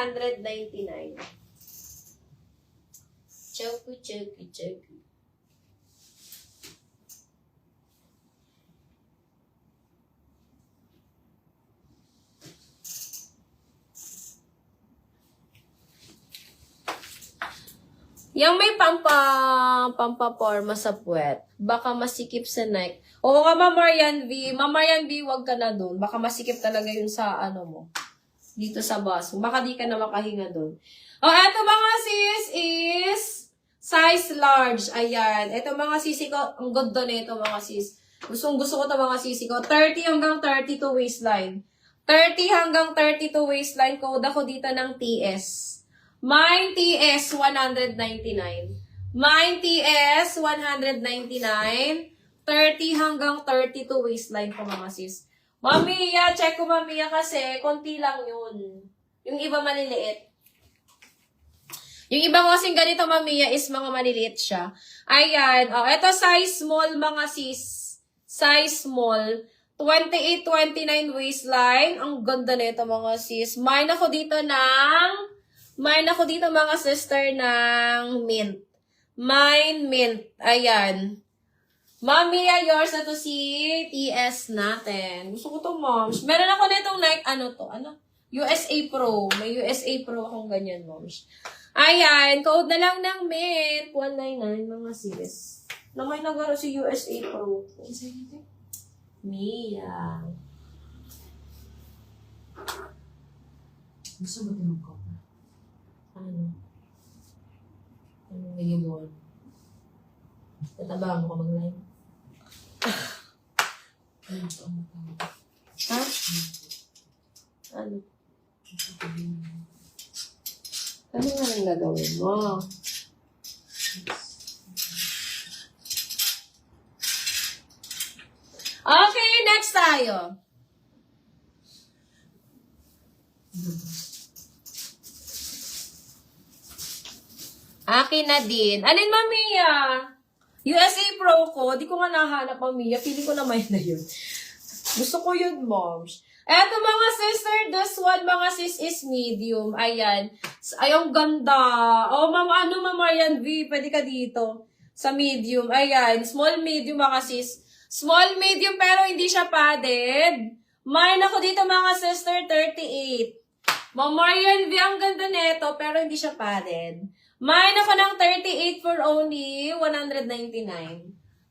199. Choku, choku, choku. Yung may pampaporma sa puwet, baka masikip sa neck. Oo ka, Ma'am Marian V. Ma'am Marian V, wag ka na dun. Baka masikip talaga yun sa ano mo. Dito sa bus. Baka di ka na makahinga dun. Oh, eto mga sis is size large. Ayan. Eto mga sisi ko, ang ganda nito mga sis. Gusto ko to mga sisi ko. 30 hanggang 32 waistline. 30 hanggang 32 waistline. Code ako dito ng TS. Mine TS 199. Mine TS 199. 30 hanggang 32 waistline ko mga sis. Mamiya, check ko Mamiya kasi konti lang yun. Yung iba maliliit. Yung iba kasing ganito Mamiya is mga maliliit siya. Ayan. Oh, ito size small mga sis. Size small. 28-29 waistline. Ang ganda nito mga sis. Mine ako dito mga sister ng mint. Mine mint. Ayan. Mamiya, yours na to si TS natin. Gusto ko to, moms. Meron ako nitong Nike, USA Pro. May USA Pro akong ganyan, moms. Ayan, code na lang ng mint. 199, mga sis. Na may nagaro si USA Pro. Mia. Gusto mo tinong ko? Ano bigyan mo? Tatabahan mo ka mag-live? Ha? Ano? Ano nga nang gagawin mo? Okay, next tayo. Akin na din. Alin, Mamiya? USA Pro ko. Di ko nga nahanap, Mamiya. Pili ko naman na yun. Gusto ko yun, moms. Eto, mga sister, this one, mga sis, is medium. Ayan. Ay, ang ganda. Oh, Ma'am Marian V, pwede ka dito. Sa medium. Ayan. Small, medium, mga sis. Small, medium, pero hindi siya padded. Mine ako dito, mga sister, 38. Ma'am Marian V, ang ganda nito, pero hindi siya padded. Mine ako ng 38 for only 199.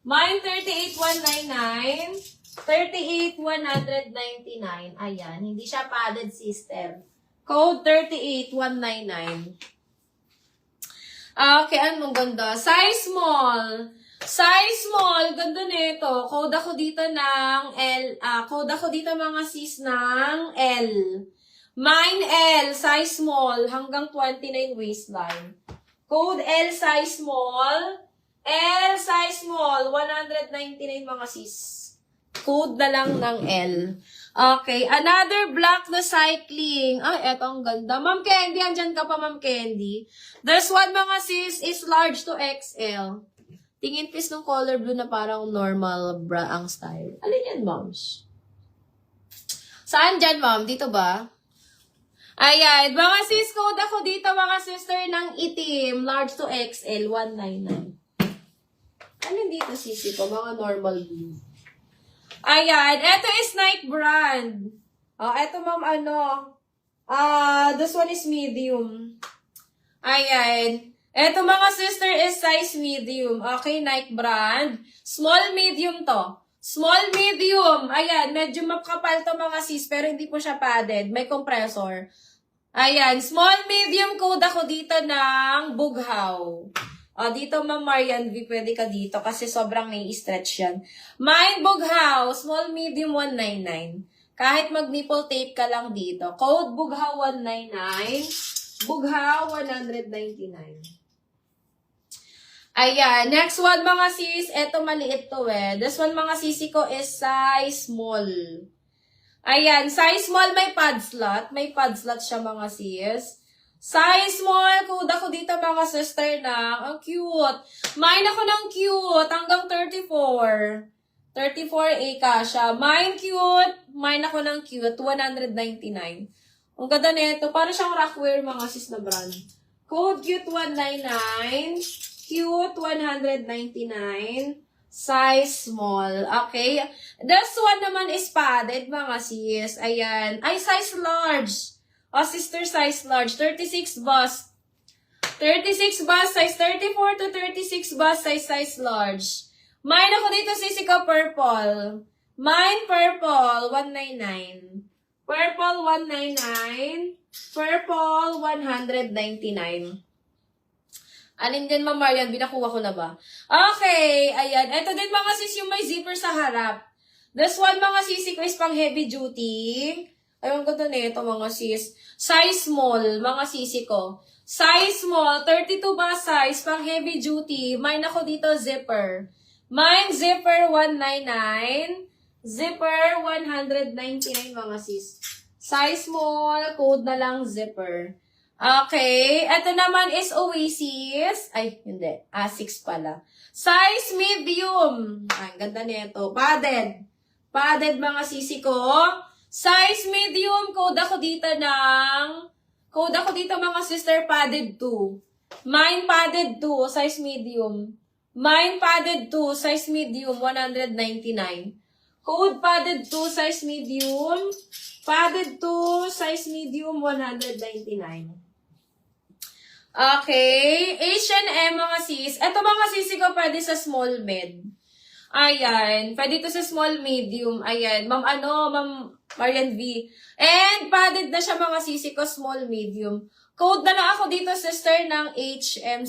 Mine 38, 199. 38, 199. Ayan, hindi siya padded, sister. Code 38, 199. Okay, anong ganda? Size small. Size small, ganda nito. Code ako dito ng L. Code ako dito mga sis ng L. Mine L, size small, hanggang 29 waistline. Code L size small. L size small. 199 mga sis. Code na lang ng L. Okay. Another black na cycling. Ay, eto ang ganda. Ma'am Candy, andyan ka pa, Ma'am Candy. There's one mga sis is large to XL. Tingin please ng color blue na parang normal bra ang style. Alin yan, moms? Saan dyan, ma'am? Dito ba? Ayan, mga sis, code ako dito, mga sister ng itim, large to XL, 199. Ano dito, sisi ko? Mga normal blue. Ayan, eto is Nike brand. Eto, ma'am, this one is medium. Ayan. Eto, mga sister, is size medium. Okay, Nike brand. Small, medium to. Small, medium. Ayan, medyo makapal to mga sis, pero hindi po siya padded. May compressor. Ayan, small, medium code ako dito ng Bughaw. Dito, Ma'am Marian V, pwede ka dito kasi sobrang may stretch yan. Mine Bughaw, small, medium, 199. Kahit mag-nipple tape ka lang dito. Code Bughaw 199. Bughaw 199. Ayan, next one mga sis, eto maliit to eh. This one mga sisi ko is size small. Ayan, size small may pad slot. May pad slot siya mga sis. Size small, code ako dito mga sister na. Ang cute. Mine ako ng cute hanggang 34. 34A ka siya. Mine cute. Mine ako ng cute. 199. Ang ganda nito. Para siyang Rockwear, mga sis na brand. Code cute 199. Cute 199. Size small. Okay? This one naman is padded, mga sis. Ayan. Ay, size large. O, sister, size large. 36 bust. 36 bust size. 34 to 36 bust size large. Mine ako dito, sisika purple. Mine purple, 199. Purple, 199. Purple, 199. Alin din, Ma'am Marian? Binakuha ko na ba? Okay, ayan. Ito din, mga sis, yung may zipper sa harap. This one, mga sisi ko, is pang heavy duty. Ayun, ganda nito, mga sis. Size small, mga sisi ko. Size small, 32 ba size, pang heavy duty. Mine ako dito, zipper. Mine, zipper, 199. Zipper, 199, mga sis. Size small, code na lang, zipper. Okay, ito naman is Oasis. Ay, hindi. 6 pala. Size medium. Ay, ganda nito. Padded. Padded, mga sisi ko. Size medium, code ako dito mga sister, padded 2. Mine padded 2, size medium. Mine padded 2, size medium, 199. Code padded 2, size medium. Padded 2, size medium, 199. Okay. H&M, mga sis. Ito, mga sisi ko, pwede sa small med. Ayan. Pwede ito sa small medium. Ayan. Ma'am Marian V. And padded na siya, mga sisi ko, small medium. Code na lang ako dito, sister, ng H&M.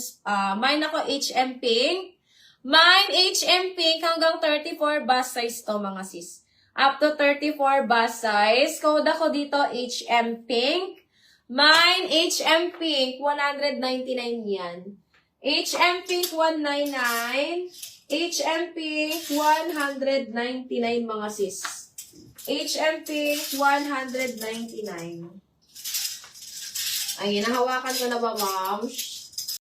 Mine ako H&M pink. Mine H&M pink hanggang 34 bust size to, mga sis. Up to 34 bust size. Code ako dito, H&M pink. Mine H&M pink, 199 yan. H&M pink, 199. H&M pink, 199, mga sis. H&M pink, 199. Ay, nahawakan ko na ba, ma'am?